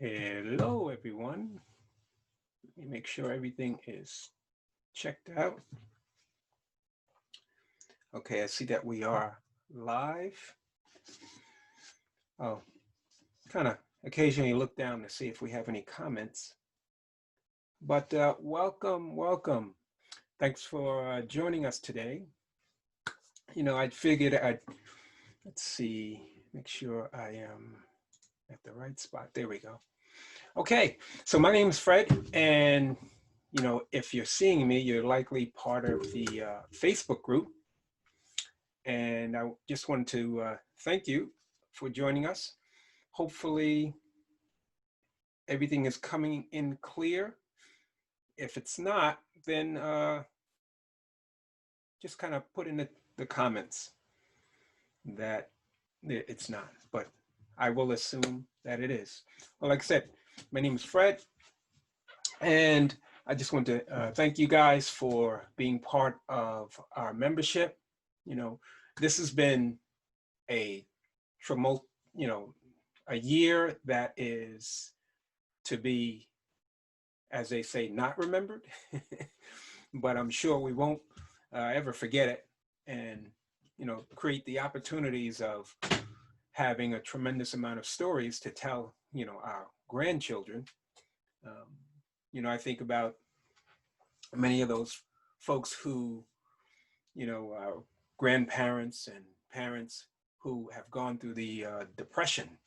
Hello, everyone. Let me make sure everything is checked out. Okay, I see that we are live. Oh, kind of occasionally look down to see if we have any comments. But welcome, welcome. Thanks for joining us today. I figured let's see, make sure I am at the right spot. There we go. Okay, so my name is Fred, and if you're seeing me, you're likely part of the Facebook group. And I just wanted to thank you for joining us. Hopefully, everything is coming in clear. If it's not, then just kind of put in the comments that it's not. But I will assume that it is. Well, like I said, my name is Fred, and I just want to thank you guys for being part of our membership. You know, this has been a tumult, a year that is to be, as they say, not remembered, but I'm sure we won't ever forget it, and create the opportunities of having a tremendous amount of stories to tell, our grandchildren. Um, I think about many of those folks who, our grandparents and parents who have gone through the depression,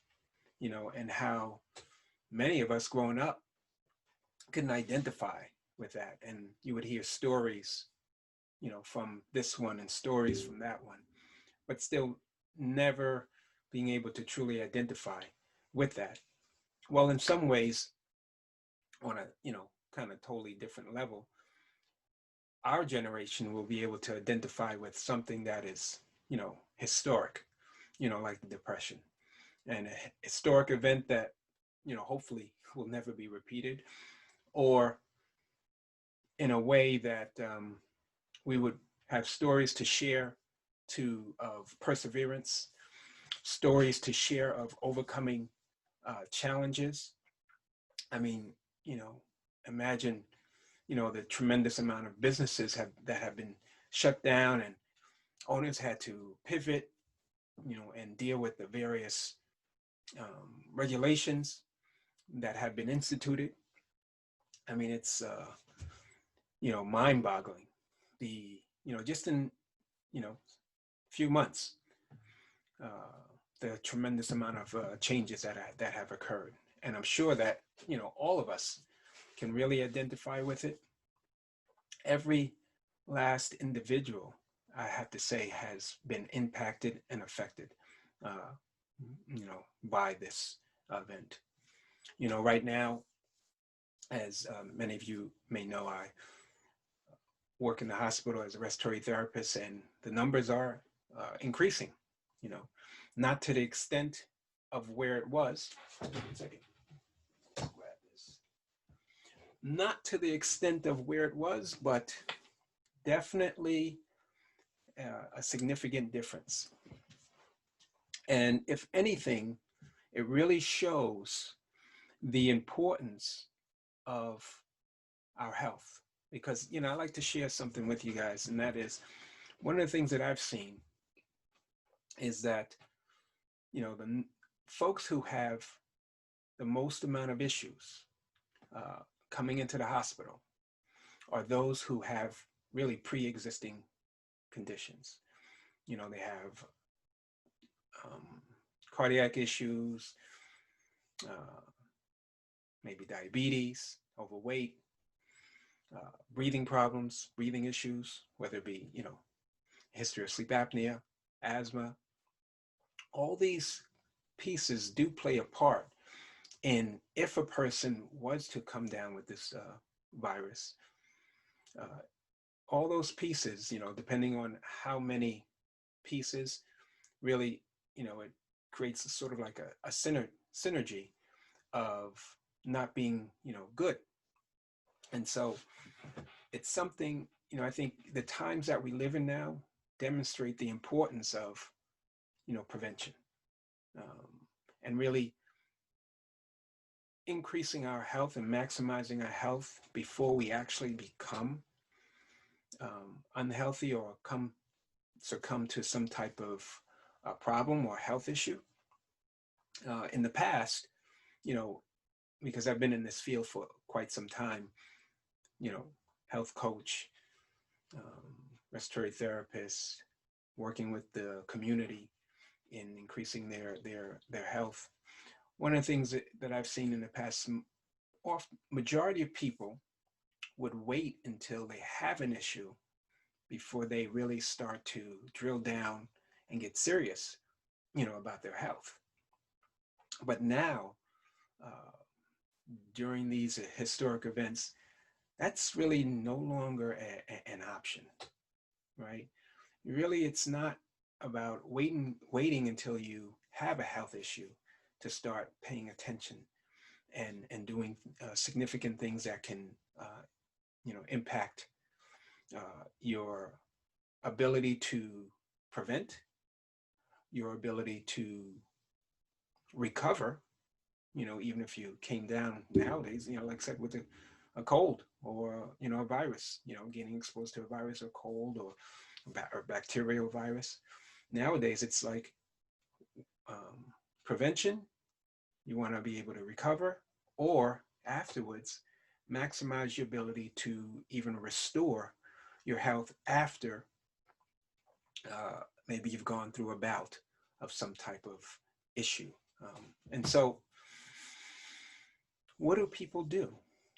and how many of us growing up couldn't identify with that. And you would hear stories, from this one and stories from that one, but still never being able to truly identify with that. Well, in some ways, on a, kind of totally different level, our generation will be able to identify with something that is, historic, like the Depression, and a historic event that, hopefully will never be repeated, or in a way that we would have stories to share of perseverance, stories to share of overcoming challenges. I mean, imagine, the tremendous amount of businesses that have been shut down, and owners had to pivot, and deal with the various regulations that have been instituted. I mean, it's mind-boggling. Just in few months, uh, the tremendous amount of changes that have occurred, and I'm sure that all of us can really identify with it. Every last individual, I have to say, has been impacted and affected, uh, by this event. Right now, as many of you may know, I work in the hospital as a respiratory therapist, and the numbers are increasing. You know, not to the extent of where it was. One second. Grab this. Not to the extent of where it was, but definitely a significant difference. And if anything, it really shows the importance of our health. Because, I like to share something with you guys, and that is one of the things that I've seen is that, the folks who have the most amount of issues coming into the hospital are those who have really pre-existing conditions. They have um, cardiac issues, uh, maybe diabetes, overweight, breathing problems, breathing issues, whether it be, history of sleep apnea, asthma. All these pieces do play a part in if a person was to come down with this virus. Uh, all those pieces, depending on how many pieces, really, it creates a sort of like a synergy of not being, good. And so it's something, I think the times that we live in now demonstrate the importance of, prevention, and really increasing our health and maximizing our health before we actually become unhealthy or succumb to some type of problem or health issue. In the past, you know, because I've been in this field for quite some time, you know, health coach, respiratory therapist, working with the community in increasing their health. One of the things that I've seen in the past, majority of people would wait until they have an issue before they really start to drill down and get serious, you know, about their health. But now, during these historic events, that's really no longer an option, right? Really, it's not about waiting until you have a health issue to start paying attention and doing significant things that can, you know, impact your ability to prevent, your ability to recover, you know, even if you came down nowadays, you know, like I said, with a cold or, you know, a virus, you know, getting exposed to a virus or cold or bacterial virus. Nowadays, it's like prevention, you want to be able to recover, or afterwards, maximize your ability to even restore your health after maybe you've gone through a bout of some type of issue. And so, what do people do?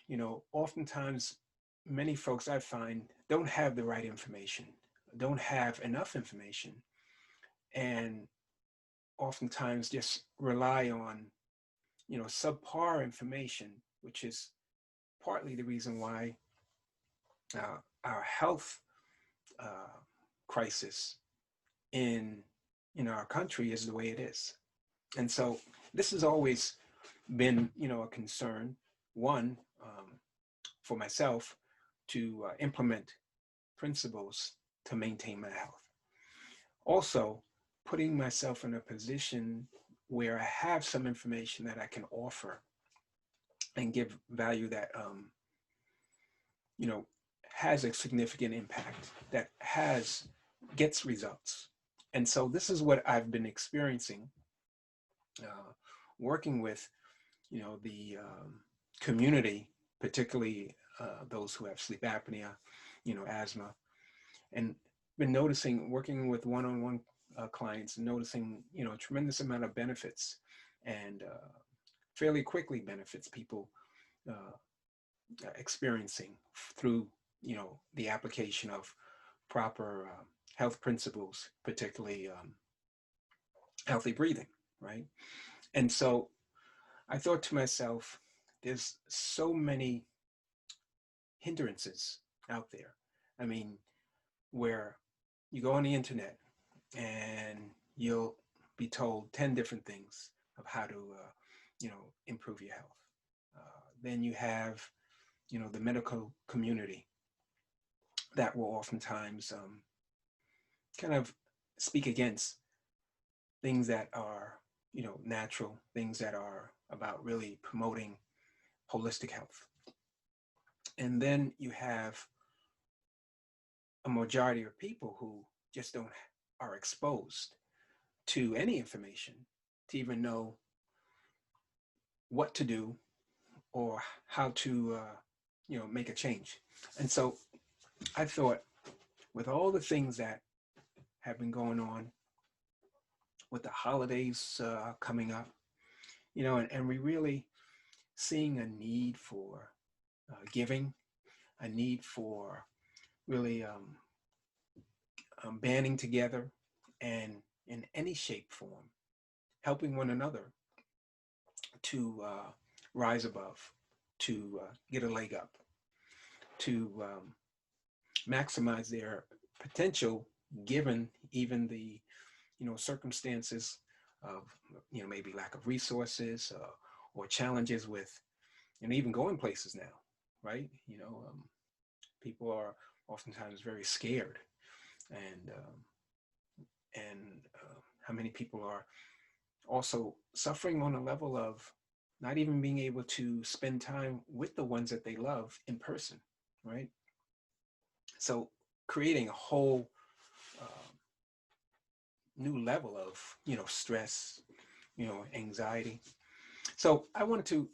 You know, oftentimes, many folks I find don't have the right information, don't have enough information, and oftentimes just rely on, you know, subpar information, which is partly the reason why our health crisis in our country is the way it is. And so this has always been, you know, a concern, one, for myself to implement principles to maintain my health. Also, putting myself in a position where I have some information that I can offer and give value that, you know, has a significant impact, that gets results. And so this is what I've been experiencing, working with, you know, the community, particularly those who have sleep apnea, you know, asthma, and been noticing, working with one-on-one clients, noticing, you know, a tremendous amount of benefits, and fairly quickly benefits people experiencing through, you know, the application of proper health principles, particularly healthy breathing, right? And so I thought to myself, there's so many hindrances out there. I mean, where you go on the internet and you'll be told 10 different things of how to, you know, improve your health. Then you have, you know, the medical community that will oftentimes kind of speak against things that are, you know, natural, things that are about really promoting holistic health. And then you have a majority of people who just are exposed to any information to even know what to do or how to, you know, make a change. And so I thought, with all the things that have been going on, with the holidays coming up, you know, and we really seeing a need for giving, a need for really banding together and in any shape, form, helping one another to rise above, to get a leg up, to maximize their potential, given even the, you know, circumstances of, you know, maybe lack of resources or challenges with, and even going places now, right? You know, people are oftentimes very scared, and how many people are also suffering on a level of not even being able to spend time with the ones that they love in person, right? So creating a whole new level of, stress, anxiety. So I wanted to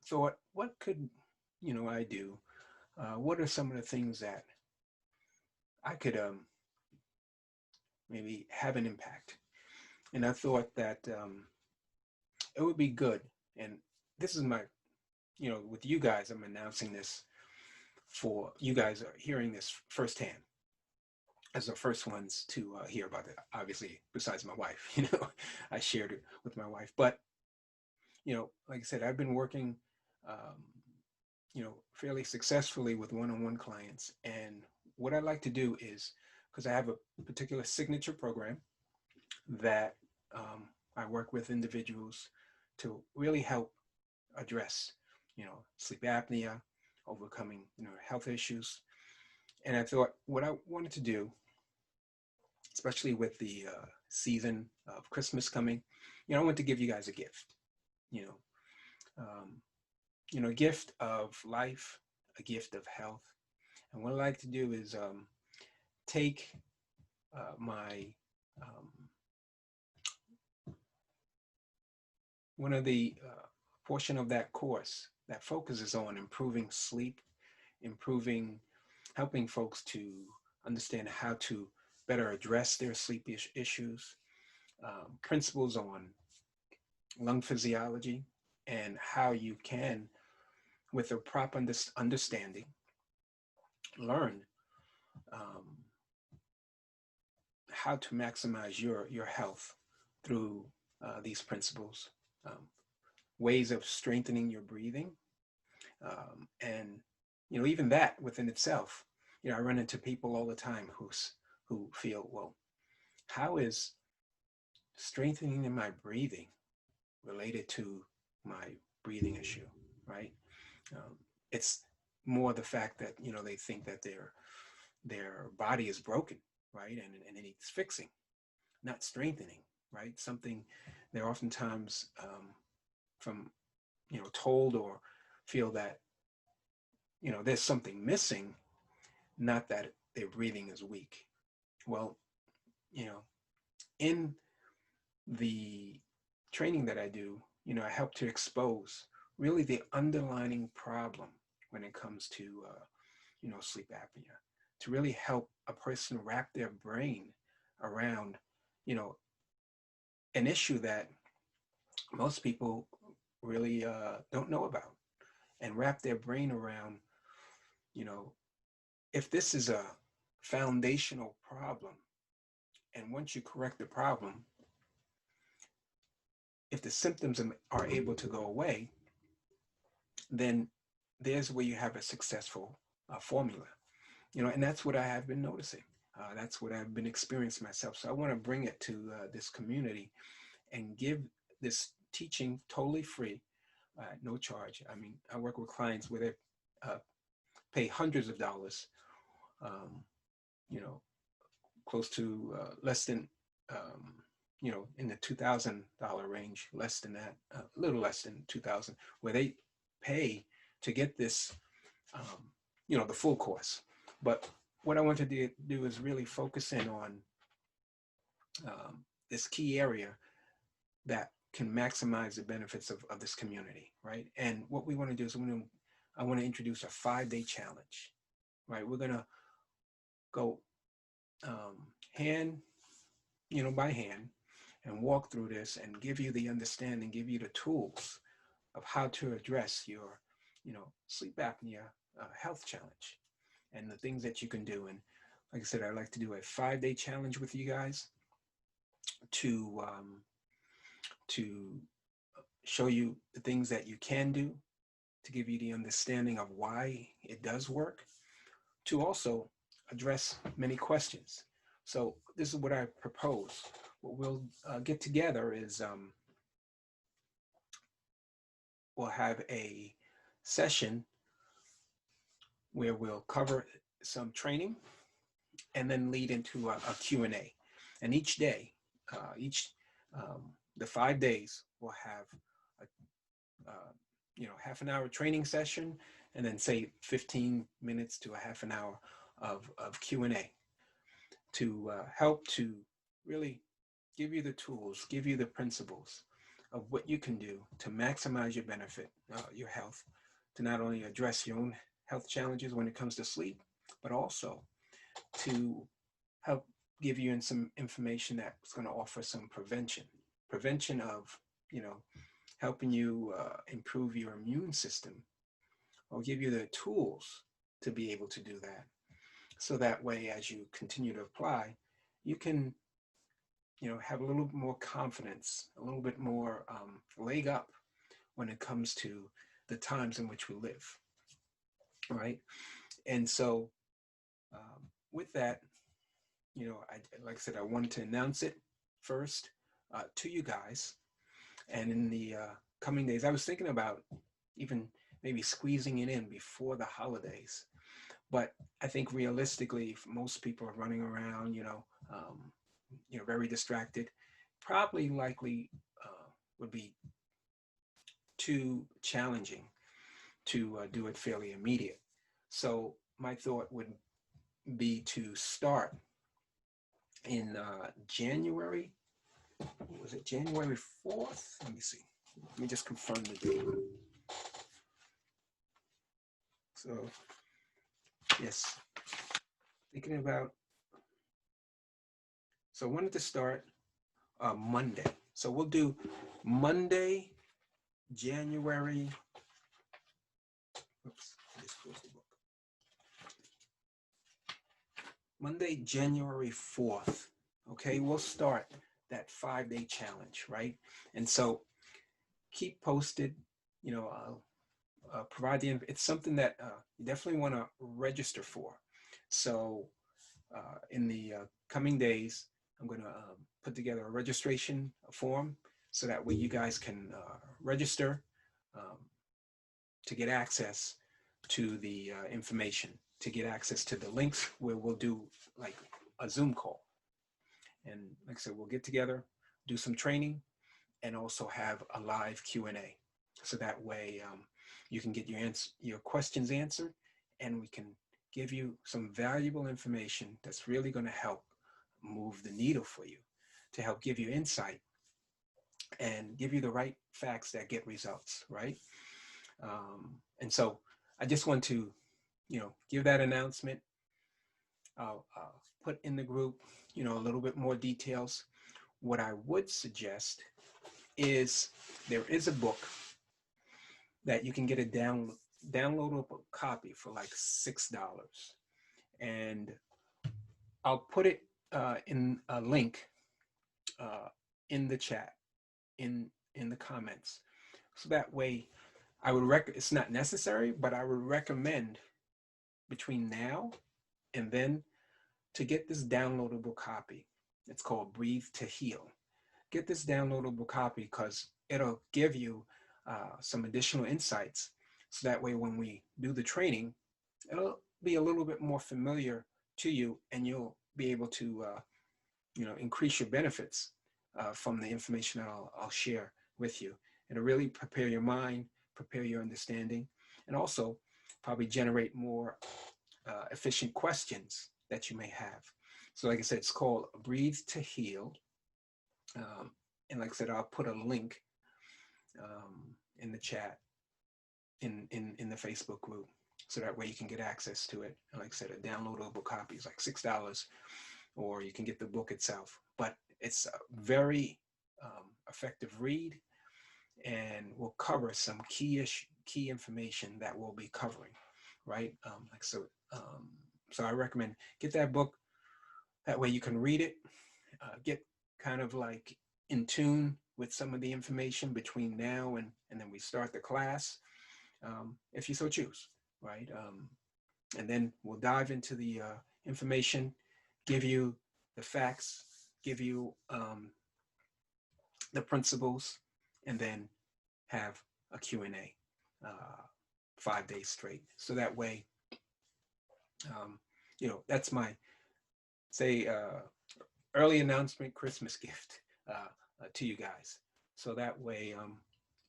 thought, what could, I do? What are some of the things that I could maybe have an impact? And I thought that it would be good. And this is my, with you guys, I'm announcing this for you guys are hearing this firsthand as the first ones to hear about it. Obviously, besides my wife, I shared it with my wife. But, like I said, I've been working, um, fairly successfully with one-on-one clients. And what I like to do is, because I have a particular signature program that I work with individuals to really help address, sleep apnea, overcoming, health issues. And I thought what I wanted to do, especially with the season of Christmas coming, I want to give you guys a gift, you know, um, a gift of life, a gift of health. And what I like to do is take my um, one of the portion of that course that focuses on improving sleep, improving, helping folks to understand how to better address their sleep issues, principles on lung physiology, and how you can, with a proper understanding, learn um, how to maximize your health through these principles, um, ways of strengthening your breathing, and even that within itself. I run into people all the time who feel, well, how is strengthening in my breathing related to my breathing issue, right? It's more the fact that they think that their body is broken, right, and it needs fixing, not strengthening, right? Something they're oftentimes from told or feel that there's something missing, not that their breathing is weak. Well, you know, in the training that I do, I help to expose really the underlying problem when it comes to, sleep apnea, to really help a person wrap their brain around, you know, an issue that most people really don't know about, and wrap their brain around, you know, if this is a foundational problem, and once you correct the problem, if the symptoms are able to go away, then there's where you have a successful formula, and that's what I have been noticing. That's what I've been experiencing myself. So I want to bring it to this community and give this teaching totally free, no charge. I mean, I work with clients where they pay hundreds of dollars, um, you know, close to less than, in the $2,000 range, less than that, a little less than 2,000, where they pay to get this, the full course. But what I want to do is really focus in on this key area that can maximize the benefits of this community, right? And what we want to do is I want to introduce a 5-day challenge, right? We're going to go hand, by hand, and walk through this and give you the understanding, give you the tools of how to address your, sleep apnea health challenge and the things that you can do. And like I said, I'd like to do a 5-day challenge with you guys to show you the things that you can do, to give you the understanding of why it does work, to also address many questions. So this is what I propose. What we'll get together is we'll have a session where we'll cover some training and then lead into a Q&A. And each day, the 5 days, we'll have half an hour training session, and then say 15 minutes to a half an hour of Q&A to help to really give you the tools, give you the principles of what you can do to maximize your benefit, your health, to not only address your own health challenges when it comes to sleep, but also to help give you some information that's going to offer some prevention of, helping you improve your immune system, or give you the tools to be able to do that. So that way, as you continue to apply, you can, have a little more confidence, a little bit more leg up when it comes to the times in which we live, right? And so with that, like I said, I wanted to announce it first to you guys. And in the coming days, I was thinking about even maybe squeezing it in before the holidays. But I think realistically, most people are running around, very distracted. Probably likely would be too challenging to do it fairly immediate. So my thought would be to start in January. Was it January 4th? Let me see. Let me just confirm the date. So, yes, thinking about, so I wanted to start Monday. So we'll do Monday, January, oops, I just closed the book. Monday, January 4th. Okay, we'll start that 5-day challenge, right? And so keep posted, I'll provide it's something that you definitely want to register for. So in the coming days, I'm going to put together a registration form so that way you guys can register to get access to the information, to get access to the links where we'll do like a Zoom call. And like I said, we'll get together, do some training, and also have a live Q&A. So that way you can get your questions answered, and we can give you some valuable information that's really going to help move the needle for you, to help give you insight and give you the right facts that get results, right? And so I just want to, give that announcement. I'll put in the group, a little bit more details. What I would suggest is there is a book that you can get a downloadable copy for like $6. And I'll put it in a link in the chat, in the comments. So that way, I would it's not necessary, but I would recommend between now and then to get this downloadable copy. It's called Breathe to Heal. Get this downloadable copy because it'll give you some additional insights. So that way, when we do the training, it'll be a little bit more familiar to you, and you'll be able to, increase your benefits from the information that I'll share with you. It'll really prepare your mind, prepare your understanding, and also probably generate more efficient questions that you may have. So like I said, it's called Breathe to Heal. And like I said, I'll put a link in the chat in the Facebook group. So that way you can get access to it. And like I said, a downloadable copy is like $6, or you can get the book itself. But it's a very effective read, and will cover some key information that we'll be covering, right? So I recommend get that book. That way you can read it, get kind of like in tune with some of the information between now and then we start the class, if you so choose, right? And then we'll dive into the information, give you the facts, give you the principles, and then have a Q&A 5 days straight. So that way, that's my, say, early announcement Christmas gift to you guys. So that way,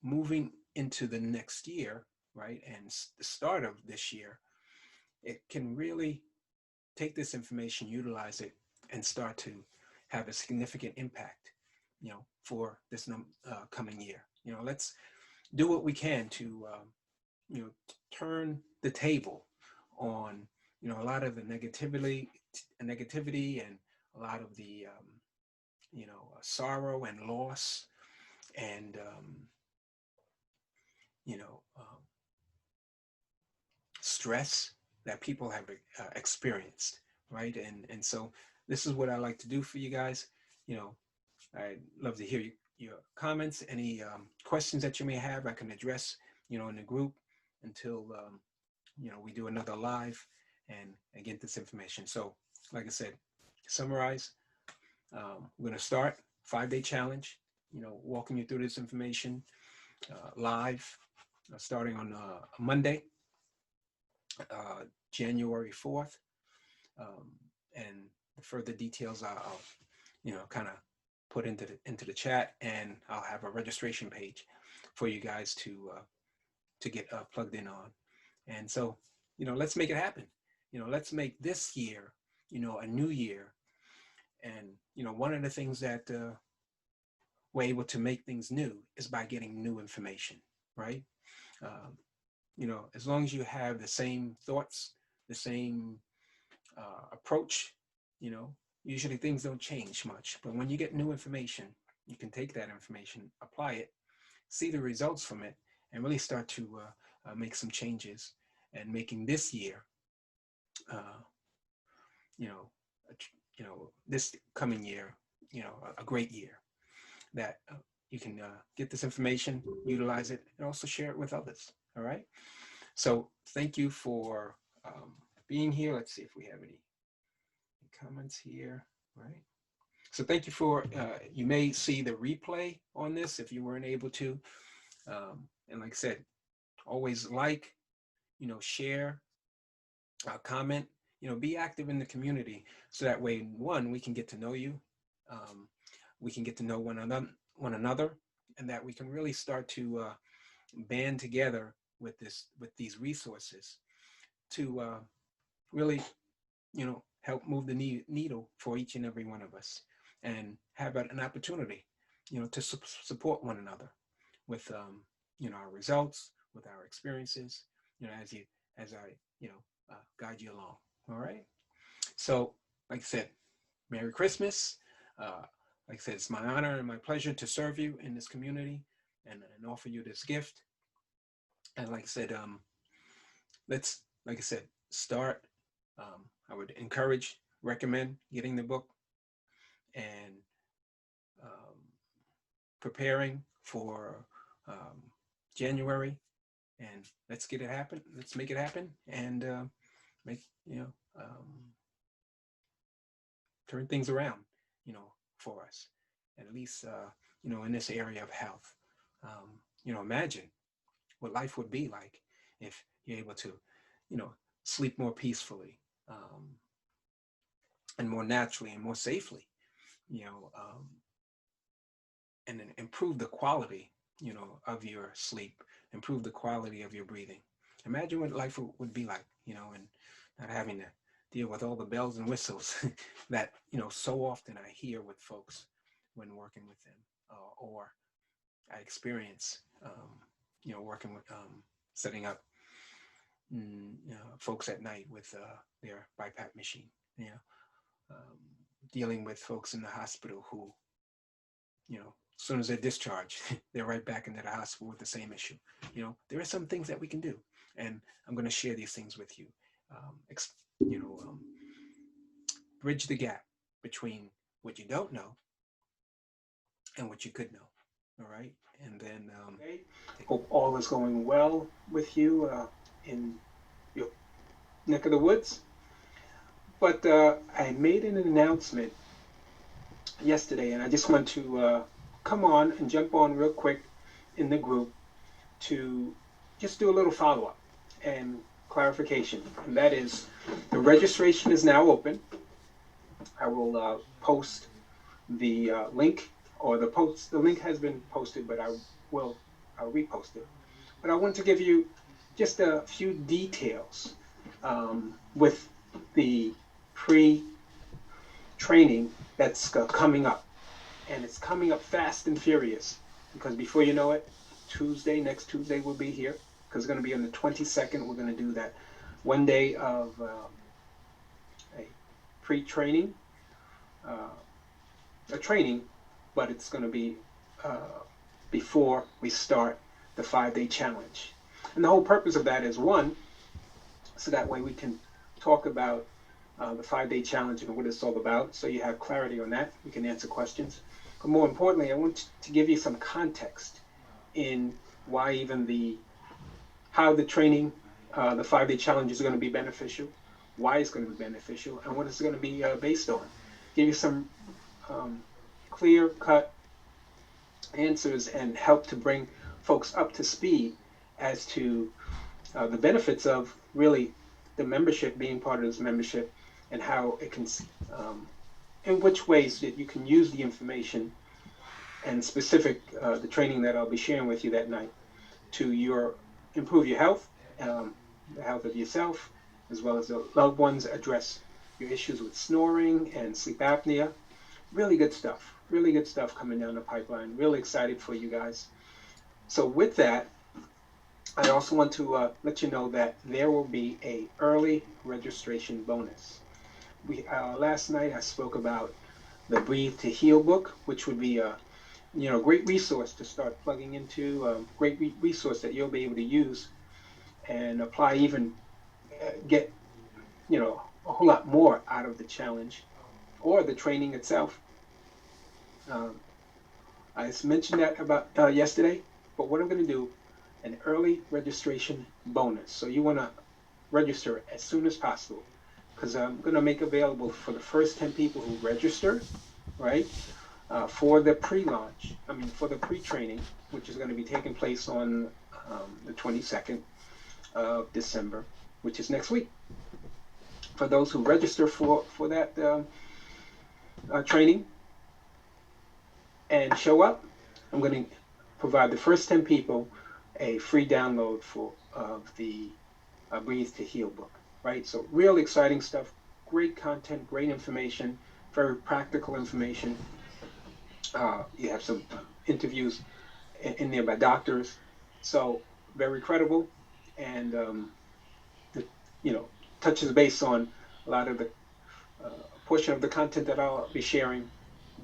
moving into the next year, right, and the start of this year, it can really take this information, utilize it, and start to have a significant impact, for this coming year. Let's do what we can to, turn the table on, a lot of the negativity and a lot of the, sorrow and loss and, you know, um, stress that people have experienced, right? And so this is what I like to do for you guys. I'd love to hear your comments, any questions that you may have. I can address, in the group until we do another live and get this information. So, like I said, to summarize, we're going to start 5-day challenge. Walking you through this information live, starting on Monday, January 4th, and the further details I'll kind of put into the chat, and I'll have a registration page for you guys to get plugged in on. And so, let's make it happen. Let's make this year, a new year. And, one of the things that we're able to make things new is by getting new information, right? As long as you have the same thoughts, the same approach, usually things don't change much. But when you get new information, you can take that information, apply it, see the results from it, and really start to make some changes, and making this year, this coming year, a great year, that you can get this information, utilize it, and also share it with others. All right. So thank you for being here. Let's see if we have any comments here. Right. So thank you for, you may see the replay on this if you weren't able to. And like I said, always like, share, comment, be active in the community. So that way, one, we can get to know you. We can get to know one another, and that we can really start to band together with these resources to really, help move the needle for each and every one of us, and have an opportunity, to support one another with, our results, with our experiences, as I, guide you along. All right. So, like I said, Merry Christmas. Like I said, it's my honor and my pleasure to serve you in this community and offer you this gift. And like I said, let's, like I said, start. I would recommend getting the book and preparing for January, and let's get it happen. Let's make it happen, and make, turn things around, for us, at least, in this area of health. Imagine what life would be like if you're able to, sleep more peacefully, and more naturally and more safely, and then improve the quality, of your sleep, improve the quality of your breathing. Imagine what life would be like, and not having to deal with all the bells and whistles that, so often I hear with folks when working with them, or I experience, working with, setting up, folks at night with their BiPAP machine, dealing with folks in the hospital who, as soon as they're discharged, they're right back into the hospital with the same issue. There are some things that we can do, and I'm going to share these things with you. Bridge the gap between what you don't know and what you could know. All right. And then, hope all is going well with you in your neck of the woods. But I made an announcement yesterday, and I just want to come on and jump on real quick in the group to just do a little follow-up and clarification. And that is, the registration is now open. I will post the link, or the link has been posted, but I'll repost it. But I want to give you just a few details with the pre-training that's coming up. And it's coming up fast and furious because before you know it, next Tuesday, we'll be here because it's going to be on the 22nd. We're going to do that one day of a pre-training, a training, but it's going to be before we start the 5-day challenge. And the whole purpose of that is one, so that way we can talk about the 5-day challenge and what it's all about, so you have clarity on that. We can answer questions. But more importantly, I want to give you some context in why how the training, the 5-day challenge is going to be beneficial, why it's going to be beneficial, and what it's going to be based on. Give you some clear-cut answers and help to bring folks up to speed as to the benefits of really the membership, being part of this membership, and how it can, in which ways that you can use the information and specific the training that I'll be sharing with you that night to improve your health, the health of yourself, as well as the loved ones, address your issues with snoring and sleep apnea. Really good stuff coming down the pipeline. Really excited for you guys. So with that, I also want to let you know that there will be a early registration bonus. Last night I spoke about the Breathe to Heal book, which would be a great resource to start plugging into, great resource that you'll be able to use and apply, even get a whole lot more out of the challenge or the training itself. I mentioned that about yesterday, but what I'm going to do, an early registration bonus. So you want to register as soon as possible, because I'm going to make available for the first 10 people who register, right, for the pre-launch, for the pre-training, which is going to be taking place on the 22nd of December, which is next week. For those who register for that training and show up, I'm going to provide the first 10 people a free download of the Breathe to Heal book, right? So real exciting stuff, great content, great information, very practical information. You have some interviews in there by doctors, so very credible, and touches base on a lot of the portion of the content that I'll be sharing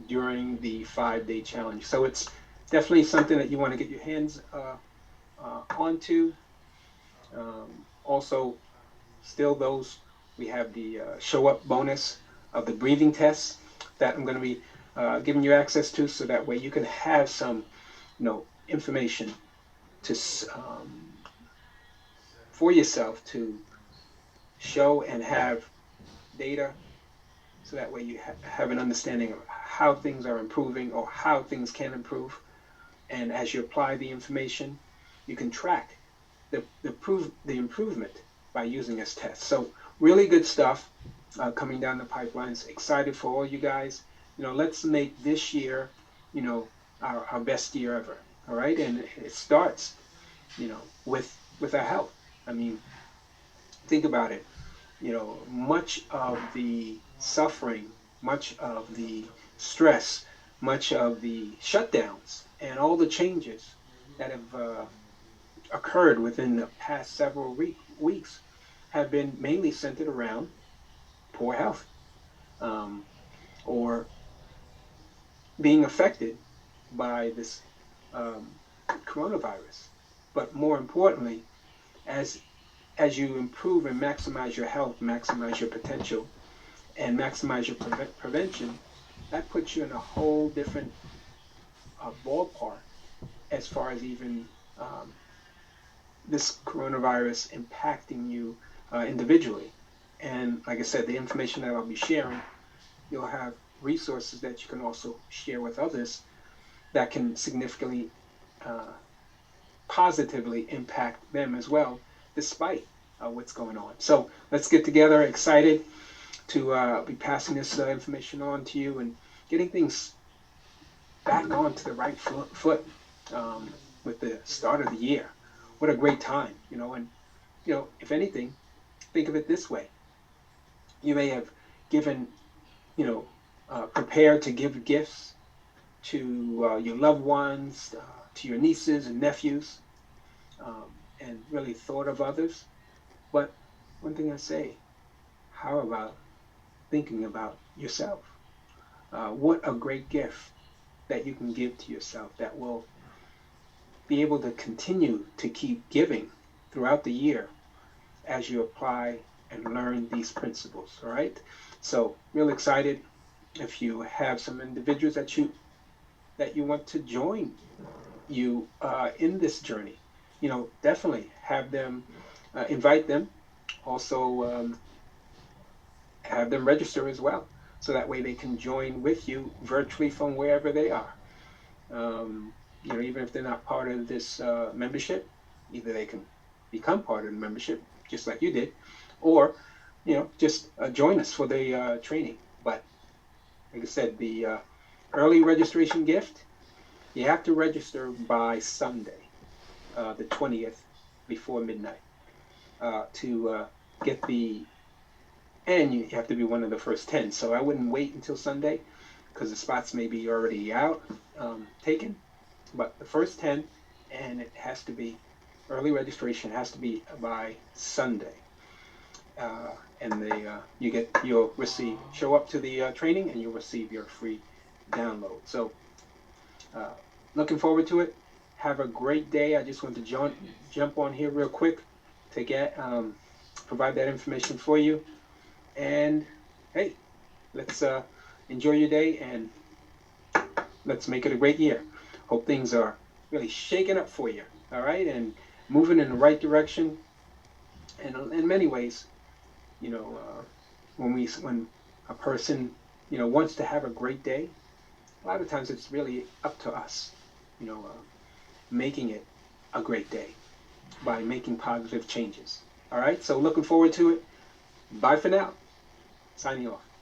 during the 5-day challenge. So it's definitely something that you want to get your hands onto. Also, still we have the show up bonus of the breathing tests that I'm going to be giving you access to, so that way you can have some information to for yourself to show and have data, so that way you have an understanding of how things are improving or how things can improve. And as you apply the information, you can track the improvement by using this test. So really good stuff coming down the pipelines. Excited for all you guys. Let's make this year, our best year ever. All right, and it starts, with our health. Think about it. Much of the suffering, much of the stress, much of the shutdowns, and all the changes that have occurred within the past several weeks have been mainly centered around poor health, or being affected by this coronavirus. But more importantly, as you improve and maximize your health, maximize your potential, and maximize your prevention, that puts you in a whole different ballpark as far as even this coronavirus impacting you individually. And like I said, the information that I'll be sharing, you'll have resources that you can also share with others that can significantly positively impact them as well, despite what's going on. So let's get together, excited to be passing this information on to you and getting things back onto the right foot with the start of the year. what a great time, and if anything, think of it this way. You may have given, prepared to give gifts to your loved ones, to your nieces and nephews, um, and really thought of others. But one thing I say, how about thinking about yourself? What a great gift that you can give to yourself that will be able to continue to keep giving throughout the year as you apply and learn these principles. All right. So, real excited. If you have some individuals that you want to join you in this journey, definitely have them, invite them. Also, have them register as well, so that way they can join with you virtually from wherever they are. Um, even if they're not part of this membership, either they can become part of the membership, just like you did, or just join us for the training. But like I said, the early registration gift, you have to register by Sunday, the 20th, before midnight, to get and you have to be one of the first 10. So I wouldn't wait until Sunday, because the spots may be already out, taken. But the first 10, and it has to be, early registration has to be by Sunday. And you'll show up to the training, and you'll receive your free download. So uh, looking forward to it. Have a great day. I just want to jump on here real quick to provide that information for you. And hey, let's enjoy your day, and let's make it a great year. Hope things are really shaking up for you, all right, and moving in the right direction. And in many ways, when a person wants to have a great day, a lot of times it's really up to us, making it a great day by making positive changes. All right, so looking forward to it. Bye for now. Signing off.